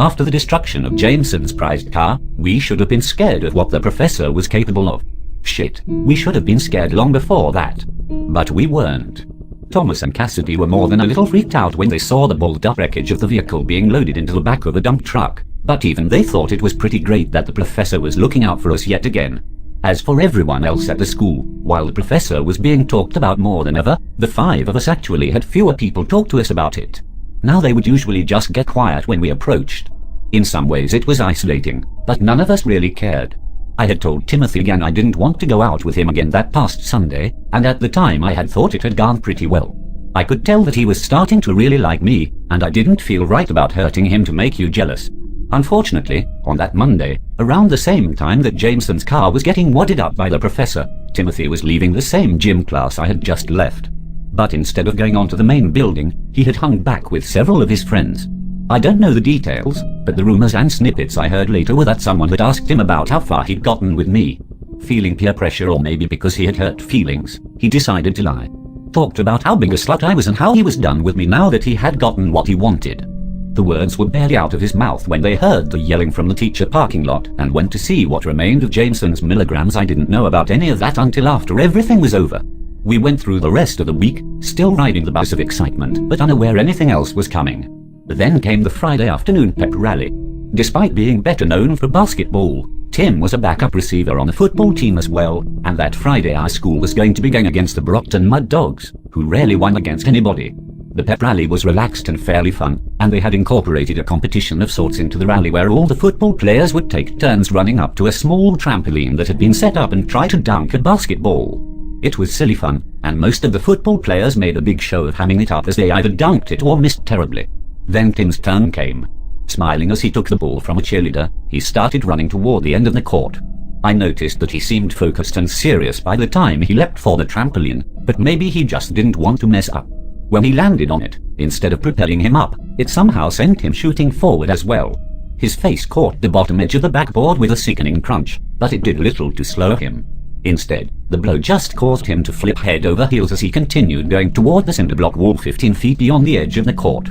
After the destruction of Jameson's prized car, we should have been scared of what the professor was capable of. Shit, we should have been scared long before that. But we weren't. Thomas and Cassidy were more than a little freaked out when they saw the balled-up wreckage of the vehicle being loaded into the back of a dump truck, but even they thought it was pretty great that the professor was looking out for us yet again. As for everyone else at the school, while the professor was being talked about more than ever, the 5 of us actually had fewer people talk to us about it. Now they would usually just get quiet when we approached. In some ways it was isolating, but none of us really cared. I had told Timothy again I didn't want to go out with him again that past Sunday, and at the time I had thought it had gone pretty well. I could tell that he was starting to really like me, and I didn't feel right about hurting him to make you jealous. Unfortunately, on that Monday, around the same time that Jameson's car was getting wadded up by the professor, Timothy was leaving the same gym class I had just left. But instead of going on to the main building, he had hung back with several of his friends. I don't know the details, but the rumors and snippets I heard later were that someone had asked him about how far he'd gotten with me. Feeling peer pressure, or maybe because he had hurt feelings, he decided to lie. Talked about how big a slut I was and how he was done with me now that he had gotten what he wanted. The words were barely out of his mouth when they heard the yelling from the teacher parking lot and went to see what remained of Jameson's milligrams. I didn't know about any of that until after everything was over. We went through the rest of the week, still riding the bus of excitement, but unaware anything else was coming. Then came the Friday afternoon pep rally. Despite being better known for basketball, Tim was a backup receiver on the football team as well, and that Friday our school was going to be going against the Brockton Mud Dogs, who rarely won against anybody. The pep rally was relaxed and fairly fun, and they had incorporated a competition of sorts into the rally where all the football players would take turns running up to a small trampoline that had been set up and try to dunk a basketball. It was silly fun, and most of the football players made a big show of hamming it up as they either dunked it or missed terribly. Then Tim's turn came. Smiling as he took the ball from a cheerleader, he started running toward the end of the court. I noticed that he seemed focused and serious by the time he leapt for the trampoline, but maybe he just didn't want to mess up. When he landed on it, instead of propelling him up, it somehow sent him shooting forward as well. His face caught the bottom edge of the backboard with a sickening crunch, but it did little to slow him. Instead, the blow just caused him to flip head over heels as he continued going toward the cinder block wall 15 feet beyond the edge of the court.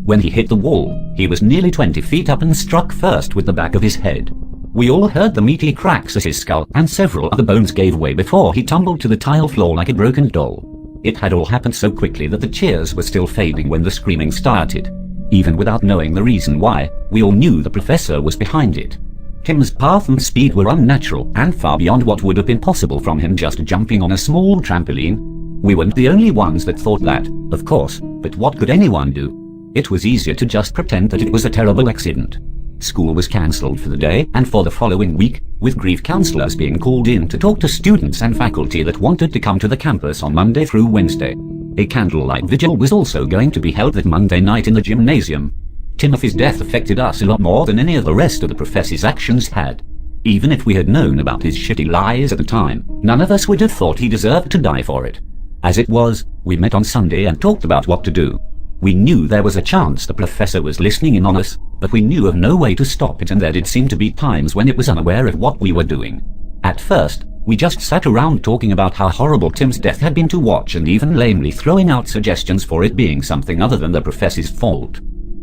When he hit the wall, he was nearly 20 feet up and struck first with the back of his head. We all heard the meaty cracks as his skull and several other bones gave way before he tumbled to the tile floor like a broken doll. It had all happened so quickly that the cheers were still fading when the screaming started. Even without knowing the reason why, we all knew the professor was behind it. Tim's path and speed were unnatural and far beyond what would have been possible from him just jumping on a small trampoline. We weren't the only ones that thought that, of course, but what could anyone do? It was easier to just pretend that it was a terrible accident. School was cancelled for the day and for the following week, with grief counselors being called in to talk to students and faculty that wanted to come to the campus on Monday through Wednesday. A candlelight vigil was also going to be held that Monday night in the gymnasium. Timothy's death affected us a lot more than any of the rest of the professor's actions had. Even if we had known about his shitty lies at the time, none of us would have thought he deserved to die for it. As it was, we met on Sunday and talked about what to do. We knew there was a chance the professor was listening in on us, but we knew of no way to stop it, and there did seem to be times when it was unaware of what we were doing. At first, we just sat around talking about how horrible Tim's death had been to watch and even lamely throwing out suggestions for it being something other than the professor's fault.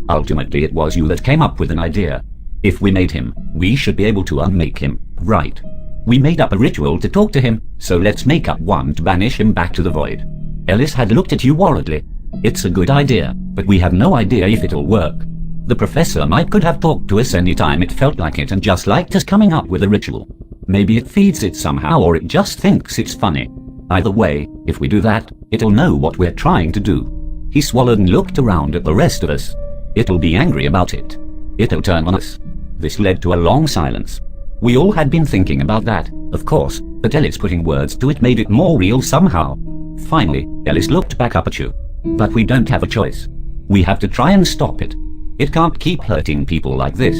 Ultimately, it was you that came up with an idea. If we made him, we should be able to unmake him, right? We made up a ritual to talk to him, so let's make up one to banish him back to the void. Ellis had looked at you worriedly. It's a good idea, but we have no idea if it'll work. The professor could have talked to us anytime it felt like it and just liked us coming up with a ritual. Maybe it feeds it somehow, or it just thinks it's funny. Either way, if we do that, it'll know what we're trying to do. He swallowed and looked around at the rest of us. It'll be angry about it. It'll turn on us. This led to a long silence. We all had been thinking about that, of course, but Ellis putting words to it made it more real somehow. Finally, Ellis looked back up at you. But we don't have a choice. We have to try and stop it. It can't keep hurting people like this.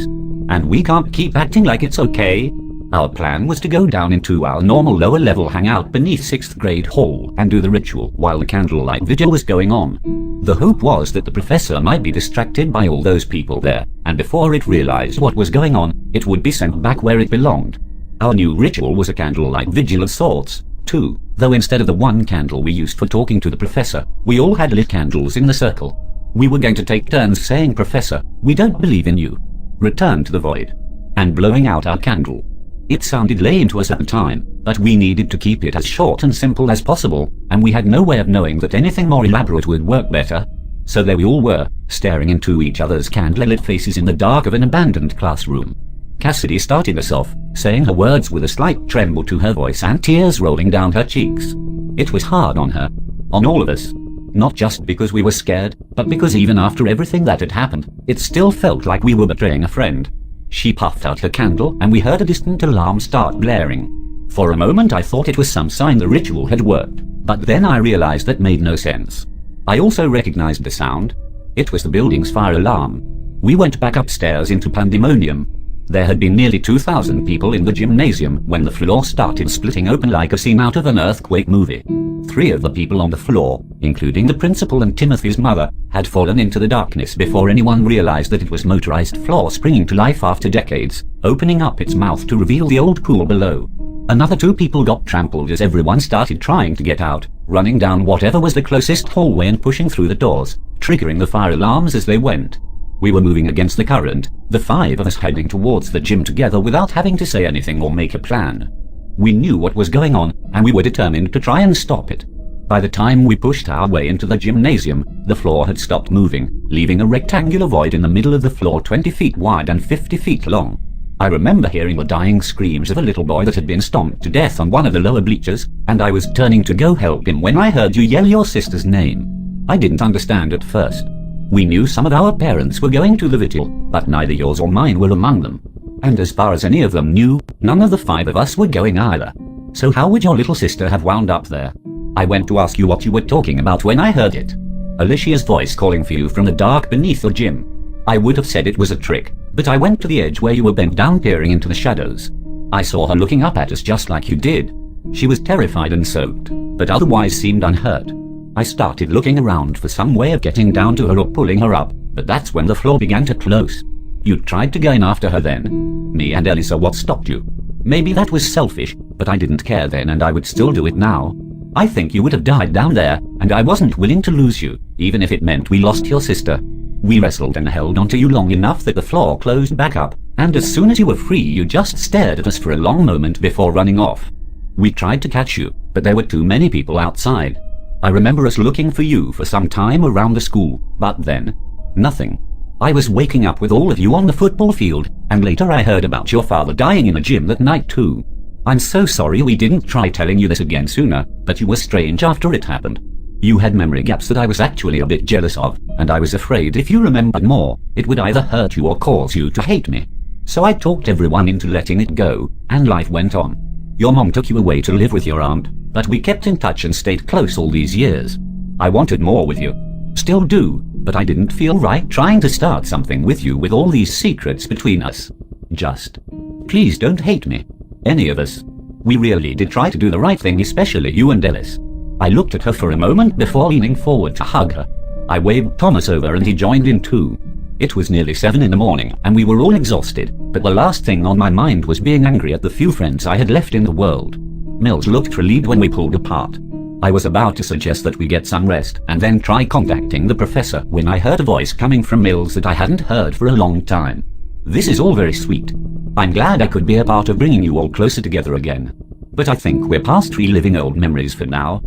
And we can't keep acting like it's okay. Our plan was to go down into our normal lower level hangout beneath 6th grade hall and do the ritual while the candlelight vigil was going on. The hope was that the professor might be distracted by all those people there, and before it realized what was going on, it would be sent back where it belonged. Our new ritual was a candlelight vigil of sorts, too, though instead of the one candle we used for talking to the professor, we all had lit candles in the circle. We were going to take turns saying, "Professor, we don't believe in you. returned to the void, and blowing out our candle. It sounded lame to us at the time, but we needed to keep it as short and simple as possible, and we had no way of knowing that anything more elaborate would work better. So there we all were, staring into each other's candlelit faces in the dark of an abandoned classroom. Cassidy started us off, saying her words with a slight tremble to her voice and tears rolling down her cheeks. It was hard on her. On all of us. Not just because we were scared, but because even after everything that had happened, it still felt like we were betraying a friend. She puffed out her candle and we heard a distant alarm start blaring. For a moment I thought it was some sign the ritual had worked, but then I realized that made no sense. I also recognized the sound. It was the building's fire alarm. We went back upstairs into pandemonium. There had been nearly 2,000 people in the gymnasium when the floor started splitting open like a scene out of an earthquake movie. 3 of the people on the floor, including the principal and Timothy's mother, had fallen into the darkness before anyone realized that it was motorized floor springing to life after decades, opening up its mouth to reveal the old pool below. Another 2 people got trampled as everyone started trying to get out, running down whatever was the closest hallway and pushing through the doors, triggering the fire alarms as they went. We were moving against the current, the 5 of us heading towards the gym together without having to say anything or make a plan. We knew what was going on, and we were determined to try and stop it. By the time we pushed our way into the gymnasium, the floor had stopped moving, leaving a rectangular void in the middle of the floor 20 feet wide and 50 feet long. I remember hearing the dying screams of a little boy that had been stomped to death on one of the lower bleachers, and I was turning to go help him when I heard you yell your sister's name. I didn't understand at first. We knew some of our parents were going to the vigil, but neither yours or mine were among them. And as far as any of them knew, none of the 5 of us were going either. So how would your little sister have wound up there? I went to ask you what you were talking about when I heard it. Alicia's voice calling for you from the dark beneath the gym. I would have said it was a trick, but I went to the edge where you were bent down peering into the shadows. I saw her looking up at us just like you did. She was terrified and soaked, but otherwise seemed unhurt. I started looking around for some way of getting down to her or pulling her up, but that's when the floor began to close. You tried to go in after her then. Me and Ellis are what stopped you. Maybe that was selfish, but I didn't care then and I would still do it now. I think you would have died down there, and I wasn't willing to lose you, even if it meant we lost your sister. We wrestled and held onto you long enough that the floor closed back up, and as soon as you were free you just stared at us for a long moment before running off. We tried to catch you, but there were too many people outside. I remember us looking for you for some time around the school, but then, nothing. I was waking up with all of you on the football field, and later I heard about your father dying in a gym that night too. I'm so sorry we didn't try telling you this again sooner, but you were strange after it happened. You had memory gaps that I was actually a bit jealous of, and I was afraid if you remembered more, it would either hurt you or cause you to hate me. So I talked everyone into letting it go, and life went on. Your mom took you away to live with your aunt, but we kept in touch and stayed close all these years. I wanted more with you. Still do, but I didn't feel right trying to start something with you with all these secrets between us. Just, please don't hate me. Any of us. We really did try to do the right thing, especially you and Ellis. I looked at her for a moment before leaning forward to hug her. I waved Thomas over and he joined in too. It was nearly 7 in the morning and we were all exhausted, but the last thing on my mind was being angry at the few friends I had left in the world. Mills looked relieved when we pulled apart. I was about to suggest that we get some rest and then try contacting the professor when I heard a voice coming from Mills that I hadn't heard for a long time. This is all very sweet. I'm glad I could be a part of bringing you all closer together again. But I think we're past reliving old memories for now.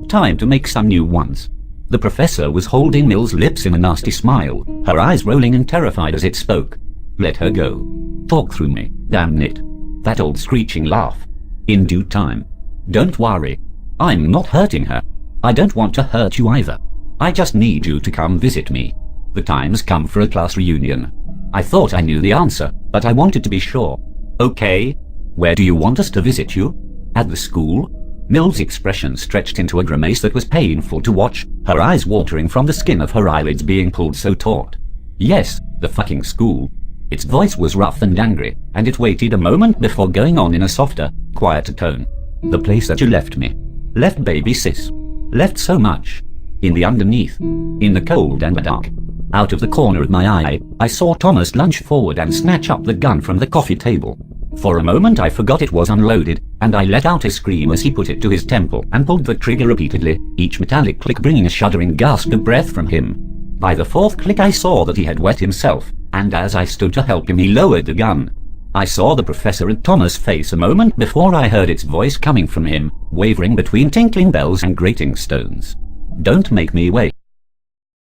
Time to make some new ones. The professor was holding Mills' lips in a nasty smile, her eyes rolling and terrified as it spoke. Let her go. Talk through me, damn it. That old screeching laugh. In due time. Don't worry. I'm not hurting her. I don't want to hurt you either. I just need you to come visit me. The time's come for a class reunion. I thought I knew the answer, but I wanted to be sure. Okay. Where do you want us to visit you? At the school? Mill's expression stretched into a grimace that was painful to watch, her eyes watering from the skin of her eyelids being pulled so taut. Yes, the fucking school. Its voice was rough and angry, and it waited a moment before going on in a softer, quieter tone. The place that you left me. Left baby sis. Left so much. In the underneath. In the cold and the dark. Out of the corner of my eye, I saw Thomas lunge forward and snatch up the gun from the coffee table. For a moment I forgot it was unloaded, and I let out a scream as he put it to his temple and pulled the trigger repeatedly, each metallic click bringing a shuddering gasp of breath from him. By the fourth click I saw that he had wet himself, and as I stood to help him he lowered the gun. I saw the professor and Thomas' face a moment before I heard its voice coming from him, wavering between tinkling bells and grating stones. "Don't make me wait."